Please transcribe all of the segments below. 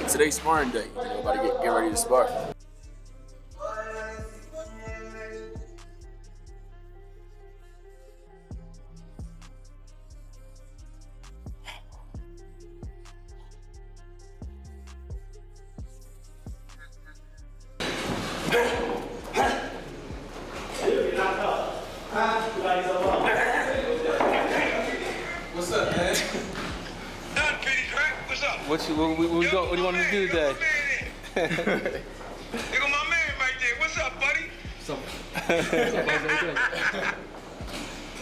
Today's sparring day. About to get ready to spar. What's up, man? What do you want to do today? Look at my man right there. What's up, buddy?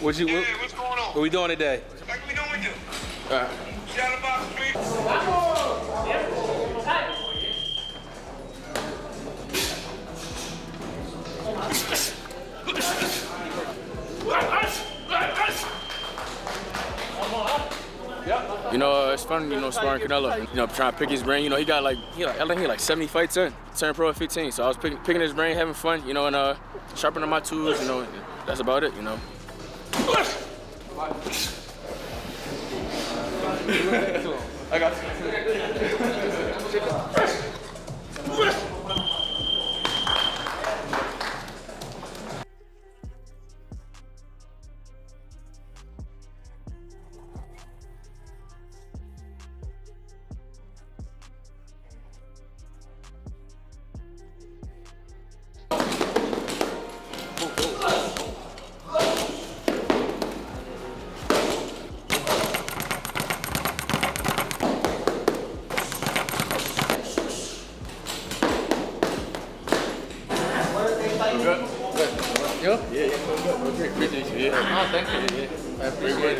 What's going on? What we doing today? Like we normally do. All right. Shadow box, please. You know, it's fun, sparring Canelo. Trying to pick his brain. He got I think he 70 fights in. Turned pro at 15. So I was picking his brain, having fun, and sharpening my tools, that's about it, I got you.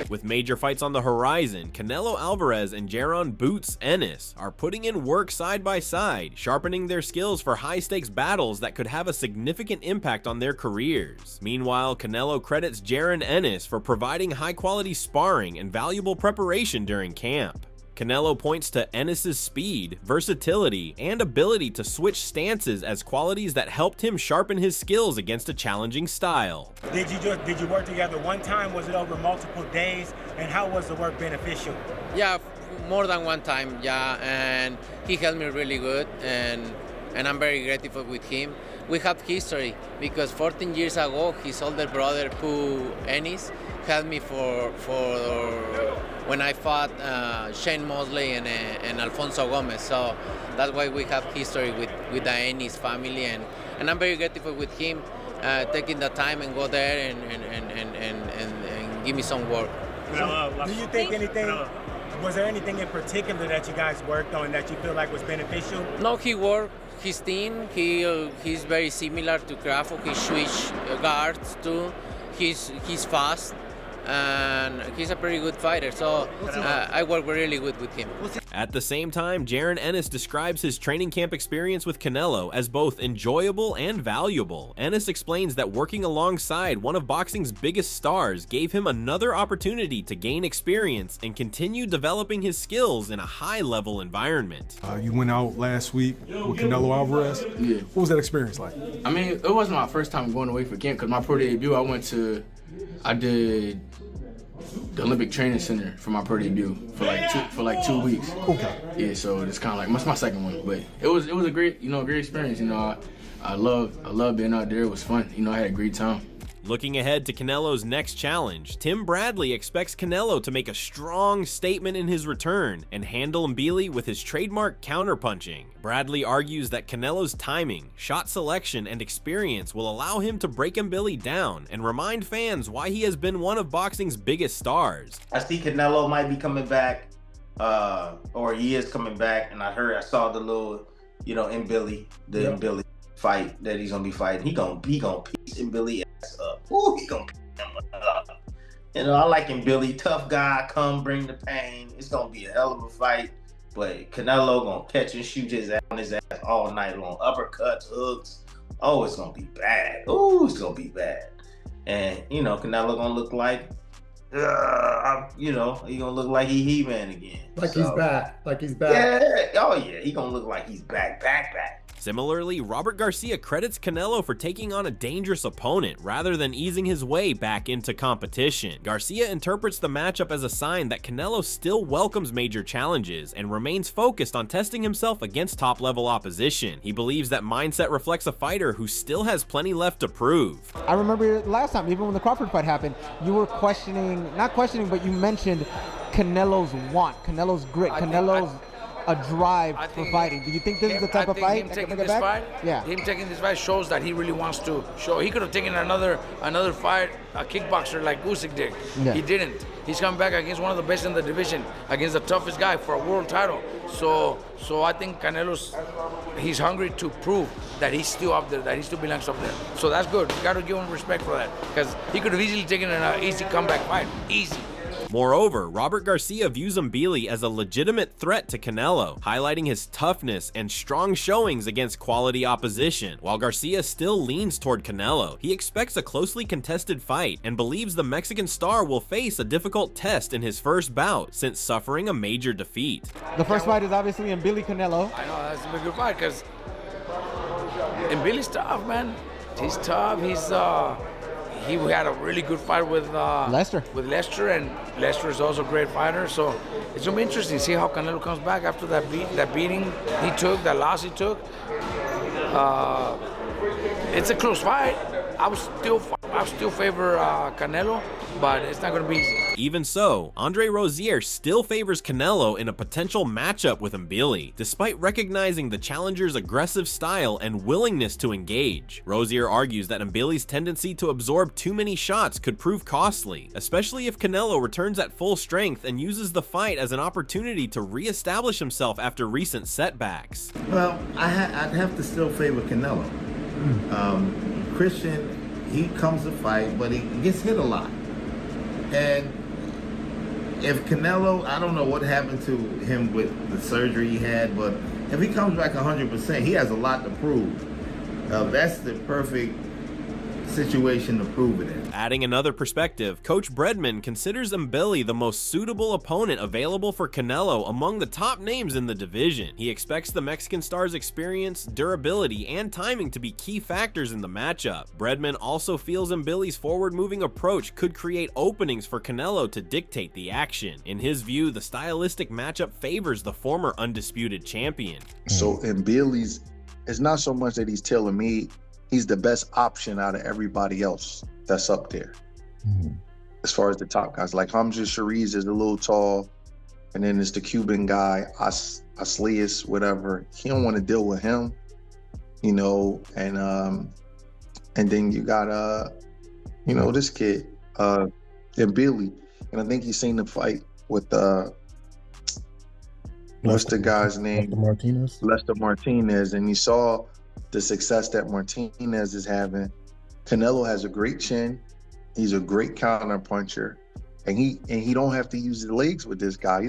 With major fights on the horizon, Canelo Alvarez and Jaron Boots Ennis are putting in work side by side, sharpening their skills for high-stakes battles that could have a significant impact on their careers. Meanwhile, Canelo credits Jaron Ennis for providing high-quality sparring and valuable preparation during camp. Canelo points to Ennis's speed, versatility, and ability to switch stances as qualities that helped him sharpen his skills against a challenging style. Did you work together one time? Was it over multiple days? And how was the work beneficial? Yeah, more than one time, yeah, and he helped me really good, and I'm very grateful with him. We have history because 14 years ago, his older brother, Ennis, helped me for when I fought Shane Mosley and Alfonso Gomez. So that's why we have history with the Ennis family, and I'm very grateful with him taking the time and go there and give me some work. Do you think was there anything in particular that you guys worked on that you feel like was beneficial? No, he worked his team. He's very similar to Crawford. He switch guards too. He's fast. And he's a pretty good fighter, so I work really good with him. At the same time, Jaron Ennis describes his training camp experience with Canelo as both enjoyable and valuable. Ennis explains that working alongside one of boxing's biggest stars gave him another opportunity to gain experience and continue developing his skills in a high-level environment. You went out last week with Canelo Alvarez. Yeah. What was that experience like? I mean, it wasn't my first time going away for camp, because my pro debut, I did the Olympic Training Center for my pro debut for like 2 weeks. Okay. Yeah, so it's kind of like that's my second one, but it was a great great experience. I love being out there. It was fun. I had a great time. Looking ahead to Canelo's next challenge, Tim Bradley expects Canelo to make a strong statement in his return and handle Mbili with his trademark counterpunching. Bradley argues that Canelo's timing, shot selection, and experience will allow him to break Mbili down and remind fans why he has been one of boxing's biggest stars. I see Canelo might be coming back, or he is coming back, and I saw the little, Mbili fight that he's gonna be fighting. He gonna piece Mbili ass up. Ooh, he gonna piece him up. I like Mbili, tough guy, come bring the pain. It's gonna be a hell of a fight. But Canelo gonna catch and shoot his ass all night long. Uppercuts, hooks. Oh, it's gonna be bad. Ooh, it's gonna be bad. And Canelo gonna look like, he gonna look like He-Man again. He's back. Like he's back. Yeah. Oh yeah. He gonna look like he's back. Similarly, Robert Garcia credits Canelo for taking on a dangerous opponent rather than easing his way back into competition. Garcia interprets the matchup as a sign that Canelo still welcomes major challenges and remains focused on testing himself against top-level opposition. He believes that mindset reflects a fighter who still has plenty left to prove. I remember last time, even when the Crawford fight happened, you were not questioning, but you mentioned Canelo's want, Canelo's grit, Canelo's a drive for fighting. Do you think this is the type of fight that can bring it back? Him taking this fight shows that he really wants to show. He could have taken another fight, a kickboxer like Usyk did. Yeah. He didn't. He's coming back against one of the best in the division, against the toughest guy for a world title. So I think he's hungry to prove that he's still up there, that he still belongs up there. So that's good. You got to give him respect for that, because he could have easily taken an easy comeback fight. Easy. Moreover, Robert Garcia views Mbili as a legitimate threat to Canelo, highlighting his toughness and strong showings against quality opposition. While Garcia still leans toward Canelo, he expects a closely contested fight and believes the Mexican star will face a difficult test in his first bout since suffering a major defeat. The first fight is obviously Mbili Canelo. I know, that's a good fight, because Mbili's tough, man. He's tough. He had a really good fight with Lester, and Lester is also a great fighter. So it's gonna be interesting to see how Canelo comes back after that beating he took, that loss he took. It's a close fight. I still favor Canelo, but it's not gonna be easy. Even so, Andre Rozier still favors Canelo in a potential matchup with Mbili, despite recognizing the challenger's aggressive style and willingness to engage. Rozier argues that Mbili's tendency to absorb too many shots could prove costly, especially if Canelo returns at full strength and uses the fight as an opportunity to re-establish himself after recent setbacks. Well, I'd have to still favor Canelo. Christian, he comes to fight, but he gets hit a lot. And if Canelo, I don't know what happened to him with the surgery he had, but if he comes back 100%, he has a lot to prove. That's the perfect situation to prove it in. Adding another perspective, Coach Bredman considers Mbili the most suitable opponent available for Canelo among the top names in the division. He expects the Mexican star's experience, durability, and timing to be key factors in the matchup. Bredman also feels Mbili's forward-moving approach could create openings for Canelo to dictate the action. In his view, the stylistic matchup favors the former undisputed champion. So Mbili's, it's not so much that he's tailor-made, he's the best option out of everybody else that's up there. As far as the top guys, like Hamza Shariz is a little tall, and then there's the Cuban guy, Aslius, whatever. He don't want to deal with him, you know, and then you got you know, this kid, Mbili, and I think he's seen the fight with what's the guy's name? Lester Martinez, and he saw the success that Martinez is having. Canelo has a great chin. He's a great counter puncher, and he don't have to use his legs with this guy.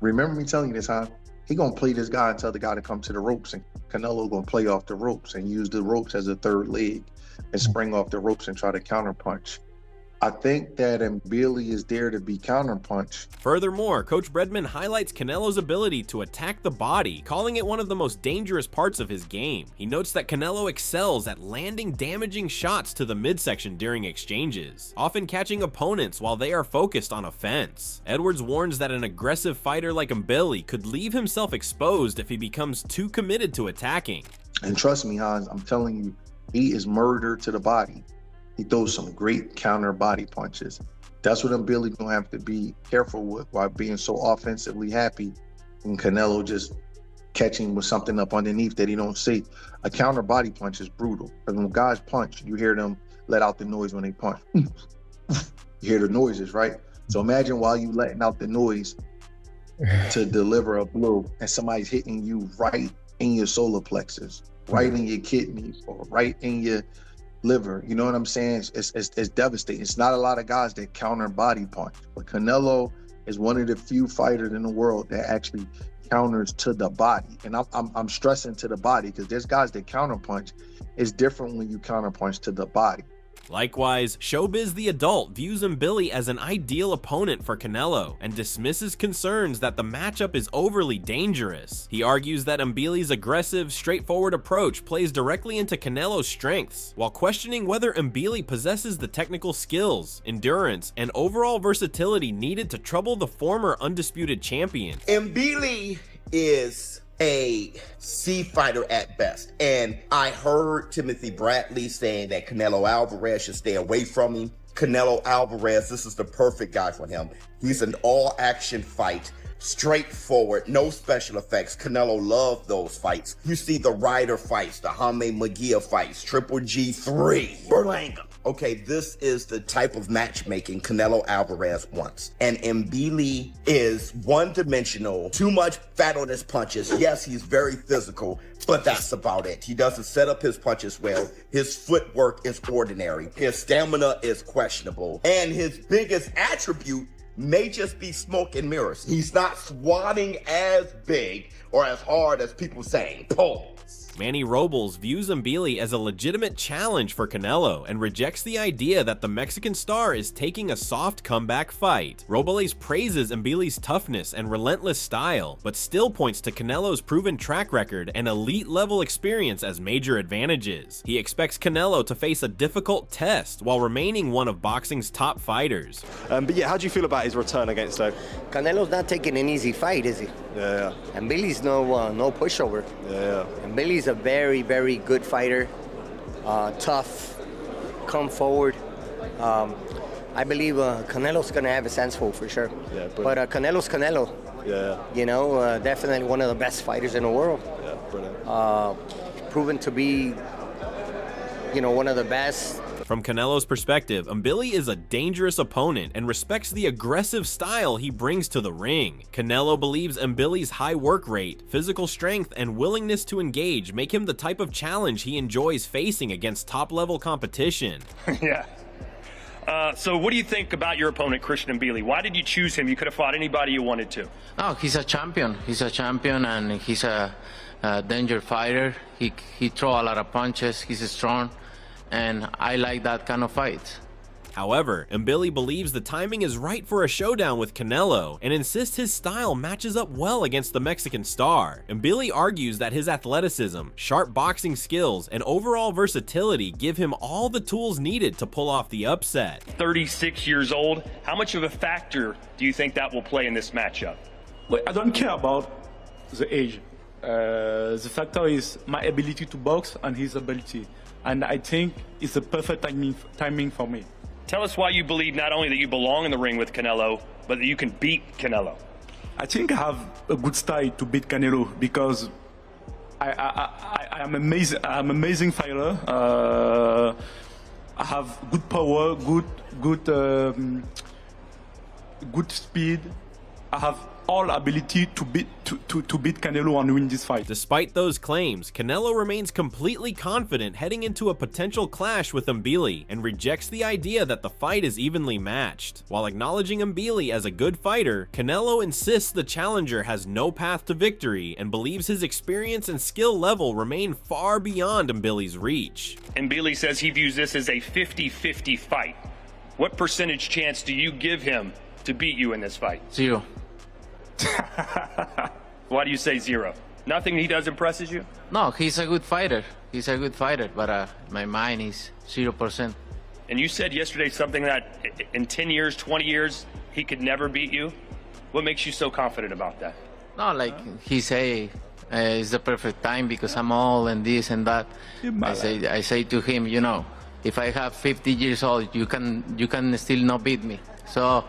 Remember me telling you this, huh? He gonna play this guy and tell the guy to come to the ropes, and Canelo gonna play off the ropes and use the ropes as a third leg and spring off the ropes and try to counter punch. I think that Mbili is there to be counterpunched. Furthermore, Coach Bredman highlights Canelo's ability to attack the body, calling it one of the most dangerous parts of his game. He notes that Canelo excels at landing damaging shots to the midsection during exchanges, often catching opponents while they are focused on offense. Edwards warns that an aggressive fighter like Mbili could leave himself exposed if he becomes too committed to attacking. And trust me, Hans, I'm telling you, he is murder to the body. He throws some great counter body punches. That's what Mbili gonna have to be careful with while being so offensively happy, and Canelo just catching with something up underneath that he don't see. A counter body punch is brutal. Because when guys punch, you hear them let out the noise when they punch. You hear the noises, right? So imagine while you letting out the noise to deliver a blow, and somebody's hitting you right in your solar plexus, right in your kidneys, or right in your liver. You know what I'm saying? It's devastating. It's not a lot of guys that counter body punch, but Canelo is one of the few fighters in the world that actually counters to the body. And I'm stressing to the body, because there's guys that counter punch. It's different when you counter punch to the body. Likewise, Showbiz the Adult views Mbili as an ideal opponent for Canelo and dismisses concerns that the matchup is overly dangerous. He argues that Mbili's aggressive, straightforward approach plays directly into Canelo's strengths, while questioning whether Mbili possesses the technical skills, endurance, and overall versatility needed to trouble the former undisputed champion. Mbili is a C fighter at best. And I heard Timothy Bradley saying that Canelo Alvarez should stay away from him. Canelo Alvarez, this is the perfect guy for him. He's an all-action fight, straightforward, no special effects. Canelo loved those fights. You see the Ryder fights, the Jaime Munguia fights, Triple G3, Berlanga. Okay, this is the type of matchmaking Canelo Alvarez wants. And Mbili is one-dimensional, too much fat on his punches. Yes, he's very physical, but that's about it. He doesn't set up his punches well. His footwork is ordinary. His stamina is questionable. And his biggest attribute may just be smoke and mirrors. He's not swatting as big or as hard as people saying. Pause. Manny Robles views Mbili as a legitimate challenge for Canelo and rejects the idea that the Mexican star is taking a soft comeback fight. Robles praises Mbili's toughness and relentless style, but still points to Canelo's proven track record and elite-level experience as major advantages. He expects Canelo to face a difficult test while remaining one of boxing's top fighters. But yeah, how do you feel about his return against Stoke? Canelo's not taking an easy fight, is he? Yeah. And Billy's no pushover. Yeah. And Billy's a very, very good fighter. Tough, come forward. I believe Canelo's gonna have his hands full for sure. Yeah, but Canelo's Canelo. Yeah. You know, definitely one of the best fighters in the world. Yeah, brilliant. Proven to be, you know, one of the best. From Canelo's perspective, Mbili is a dangerous opponent and respects the aggressive style he brings to the ring. Canelo believes Mbili's high work rate, physical strength, and willingness to engage make him the type of challenge he enjoys facing against top-level competition. Yeah. So what do you think about your opponent, Christian Mbili? Why did you choose him? You could have fought anybody you wanted to. No, he's a champion. He's a champion, and he's a danger fighter. He throws a lot of punches. He's strong. And I like that kind of fight. However, Mbili believes the timing is right for a showdown with Canelo and insists his style matches up well against the Mexican star. Mbili argues that his athleticism, sharp boxing skills, and overall versatility give him all the tools needed to pull off the upset. 36 years old, how much of a factor do you think that will play in this matchup? Well, I don't care about the age. The factor is my ability to box and his ability. And I think it's a perfect timing for me. Tell us why you believe not only that you belong in the ring with Canelo, but that you can beat Canelo. I think I have a good style to beat Canelo because I am amazing. I'm an amazing fighter. I have good power, good speed. I have all ability to beat Canelo and win this fight. Despite those claims, Canelo remains completely confident heading into a potential clash with Mbili and rejects the idea that the fight is evenly matched. While acknowledging Mbili as a good fighter, Canelo insists the challenger has no path to victory and believes his experience and skill level remain far beyond Mbili's reach. Mbili says he views this as a 50-50 fight. What percentage chance do you give him to beat you in this fight? 0. Why do you say 0? Nothing he does impresses you? No, he's a good fighter. He's a good fighter, but my mind is 0%. And you said yesterday something that in 10 years, 20 years, he could never beat you. What makes you so confident about that? No, like he say, it's the perfect time because I'm old and this and that. I say to him, you know, if I have 50 years old, you can still not beat me. So,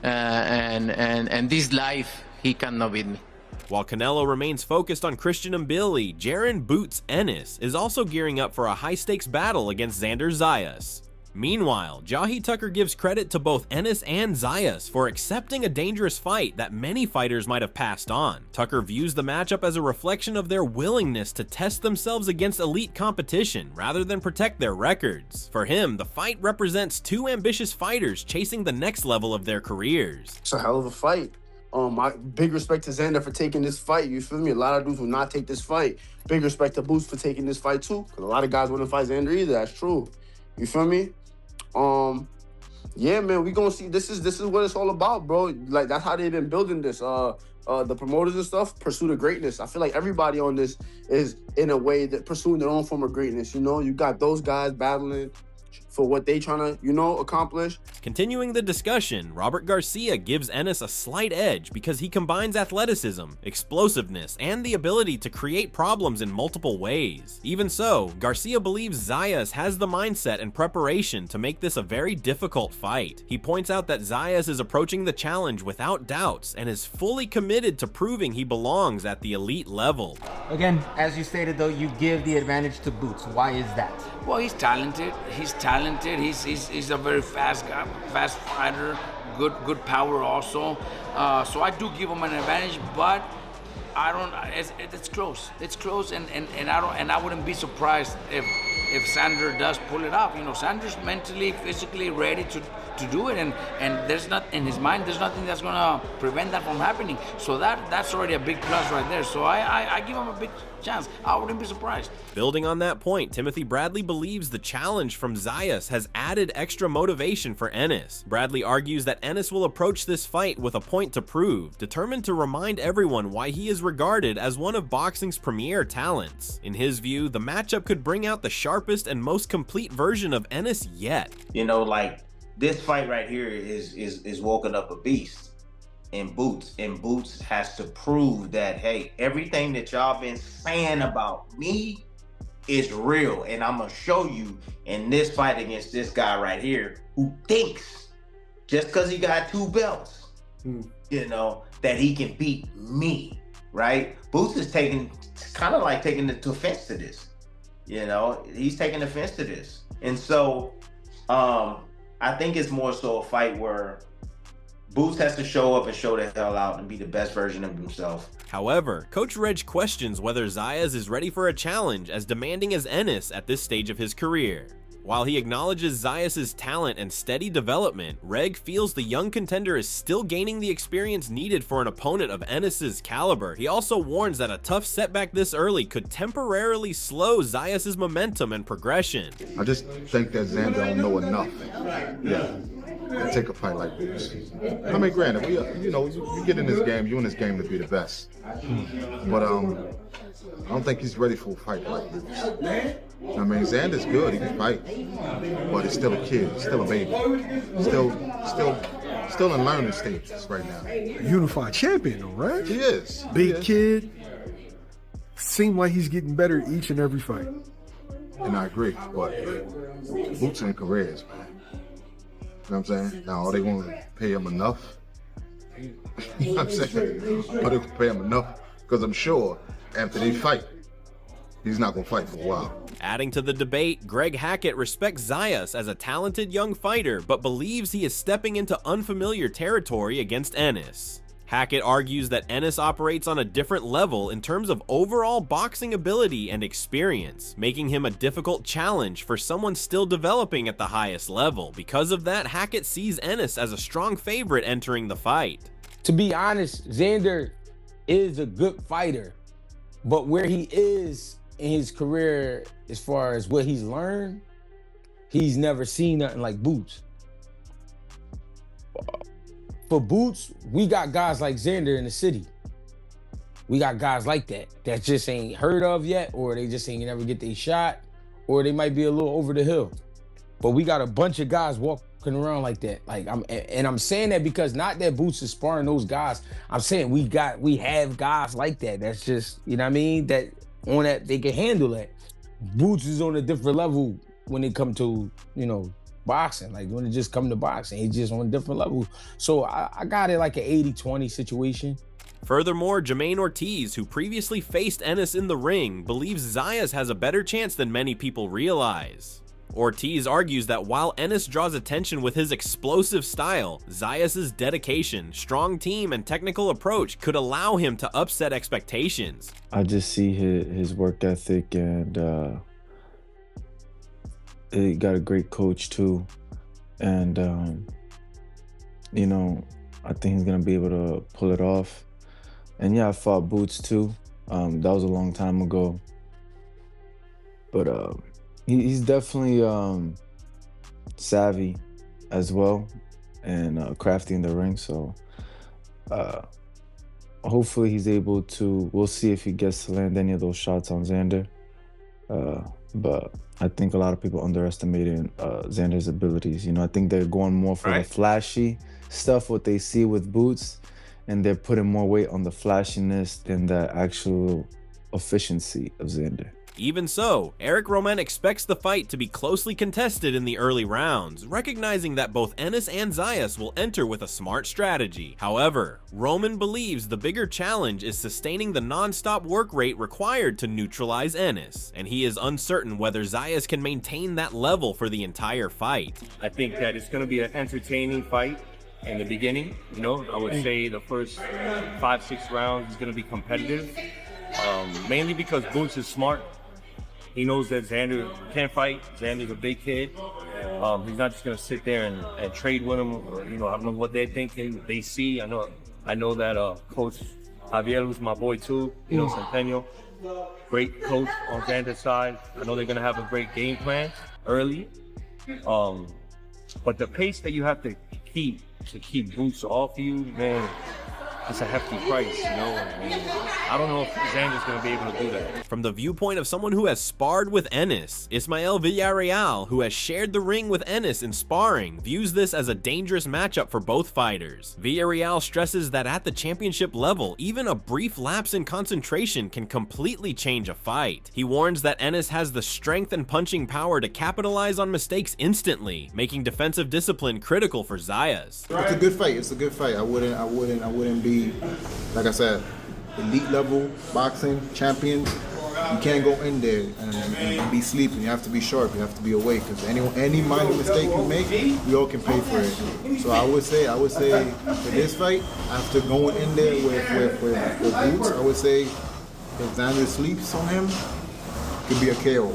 and this life, he cannot beat me. While Canelo remains focused on Christian Mbili, Jaron Boots Ennis is also gearing up for a high-stakes battle against Xander Zayas. Meanwhile, Jahi Tucker gives credit to both Ennis and Zayas for accepting a dangerous fight that many fighters might have passed on. Tucker views the matchup as a reflection of their willingness to test themselves against elite competition rather than protect their records. For him, the fight represents two ambitious fighters chasing the next level of their careers. It's a hell of a fight. My big respect to Xander for taking this fight. You feel me? A lot of dudes will not take this fight. Big respect to Boots for taking this fight too, because a lot of guys wouldn't fight Xander either. That's true. You feel me? Yeah, man, we gonna see. This is what it's all about, bro. Like, that's how they've been building this. The promoters and stuff, pursuit of greatness. I feel like everybody on this is in a way that pursuing their own form of greatness. You know, you got those guys battling for what they trying to, you know, accomplish. Continuing the discussion, Robert Garcia gives Ennis a slight edge because he combines athleticism, explosiveness, and the ability to create problems in multiple ways. Even so, Garcia believes Zayas has the mindset and preparation to make this a very difficult fight. He points out that Zayas is approaching the challenge without doubts and is fully committed to proving he belongs at the elite level. Again, as you stated though, you give the advantage to Boots. Why is that? Well, he's talented. He's a very fast guy, fast fighter, good power also. So I do give him an advantage, but I don't. It's close. It's close, and I wouldn't be surprised if Sander does pull it off. You know, Sander's mentally, physically ready to do it, and there's not in his mind. There's nothing that's gonna prevent that from happening. So that's already a big plus right there. So I give him a big chance. I wouldn't be surprised. Building on that point, Timothy Bradley believes the challenge from Zayas has added extra motivation for Ennis. Bradley argues that Ennis will approach this fight with a point to prove, determined to remind everyone why he is regarded as one of boxing's premier talents. In his view, the matchup could bring out the sharpest and most complete version of Ennis yet. You know, like, this fight right here is woken up a beast in Boots. And Boots has to prove that, hey, everything that y'all been saying about me is real. And I'm gonna show you in this fight against this guy right here who thinks just because he got 2 belts, you know, that he can beat me, right? Boots is kind of like taking the offense to this. You know, he's taking offense to this. And so I think it's more so a fight where Boots has to show up and show the hell out and be the best version of himself. However, Coach Reg questions whether Zayas is ready for a challenge as demanding as Ennis at this stage of his career. While he acknowledges Zayas' talent and steady development, Reg feels the young contender is still gaining the experience needed for an opponent of Ennis' caliber. He also warns that a tough setback this early could temporarily slow Zayas' momentum and progression. I just think that Xander don't know enough. Yeah. And take a fight like this. I mean, granted, you get in this game, you're in this game to be the best. But I don't think he's ready for a fight like this. I mean, Xander's good, he can fight, but he's still a kid, he's still a baby, still in learning stages right now. Unified champion, though, right? He is. Big kid. Seem like he's getting better each and every fight. And I agree, but Boots and careers, man. You know what I'm saying? Now, are they going to pay him enough? You know what I'm saying? Are they going to pay him enough? Because I'm sure after they fight, he's not going to fight for a while. Adding to the debate, Greg Hackett respects Zayas as a talented young fighter, but believes he is stepping into unfamiliar territory against Ennis. Hackett argues that Ennis operates on a different level in terms of overall boxing ability and experience, making him a difficult challenge for someone still developing at the highest level. Because of that, Hackett sees Ennis as a strong favorite entering the fight. To be honest, Xander is a good fighter, but where he is in his career as far as what he's learned, he's never seen nothing like Boots. For Boots, we got guys like Xander in the city. We got guys like that just ain't heard of yet, or they just ain't never get their shot, or they might be a little over the hill. But we got a bunch of guys walking around like that. I'm saying that because not that Boots is sparring those guys. I'm saying we have guys like that. That's just, you know what I mean? That on that they can handle that. Boots is on a different level when it come to, boxing. Like when it just come to boxing, he's just on a different level. So I got it like an 80-20 situation. Furthermore, Jermaine Ortiz, who previously faced Ennis in the ring, believes Zayas has a better chance than many people realize. Ortiz argues that while Ennis draws attention with his explosive style, Zayas' dedication, strong team, and technical approach could allow him to upset expectations. I just see his work ethic, and he got a great coach too. And, I think he's going to be able to pull it off. And yeah, I fought Boots too. That was a long time ago. But he's definitely savvy as well and crafty in the ring. So hopefully he's able to, we'll see if he gets to land any of those shots on Xander. But I think a lot of people underestimating Xander's abilities. You know, I think they're going more for the flashy stuff, what they see with Boots, and they're putting more weight on the flashiness than the actual efficiency of Xander. Even so, Eric Roman expects the fight to be closely contested in the early rounds, recognizing that both Ennis and Zayas will enter with a smart strategy. However, Roman believes the bigger challenge is sustaining the non-stop work rate required to neutralize Ennis, and he is uncertain whether Zayas can maintain that level for the entire fight. I think that it's going to be an entertaining fight in the beginning. You know, I would say the first 5-6 rounds is going to be competitive, mainly because Boots is smart. He knows that Xander can fight. Xander's a big kid. He's not just gonna sit there and trade with him. Or, you know, I don't know what they're thinking. They see. I know that Coach Javier, who's my boy too. You know, Centennial, great coach on Xander's side. I know they're gonna have a great game plan early. But the pace that you have to keep Boots off you, man, it's a hefty price, you know. I don't know if Xander's going to be able to do that. From the viewpoint of someone who has sparred with Ennis, Ismael Villarreal, who has shared the ring with Ennis in sparring, views this as a dangerous matchup for both fighters. Villarreal stresses that at the championship level, even a brief lapse in concentration can completely change a fight. He warns that Ennis has the strength and punching power to capitalize on mistakes instantly, making defensive discipline critical for Zayas. It's a good fight. It's a good fight. I wouldn't be, like I said, elite level boxing champions. You can't go in there and be sleeping. You have to be sharp. You have to be awake. Because any minor mistake you make, we all can pay for it. So I would say for this fight, after going in there with Boots, I would say if Xander sleeps on him, it could be a KO.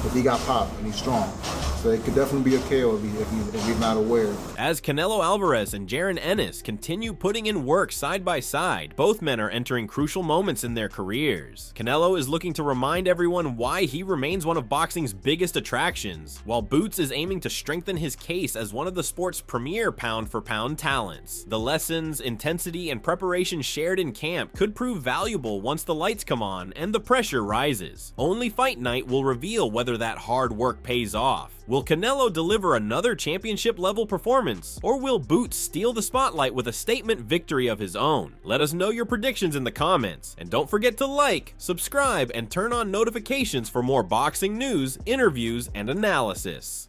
If he got popped and he's strong. So it could definitely be a KO if he's not aware. As Canelo Alvarez and Jaron Ennis continue putting in work side by side, both men are entering crucial moments in their careers. Canelo is looking to remind everyone why he remains one of boxing's biggest attractions, while Boots is aiming to strengthen his case as one of the sport's premier pound-for-pound talents. The lessons, intensity, and preparation shared in camp could prove valuable once the lights come on and the pressure rises. Only fight night will reveal whether that hard work pays off. Will Canelo deliver another championship-level performance, or will Boots steal the spotlight with a statement victory of his own? Let us know your predictions in the comments, and don't forget to like, subscribe, and turn on notifications for more boxing news, interviews, and analysis.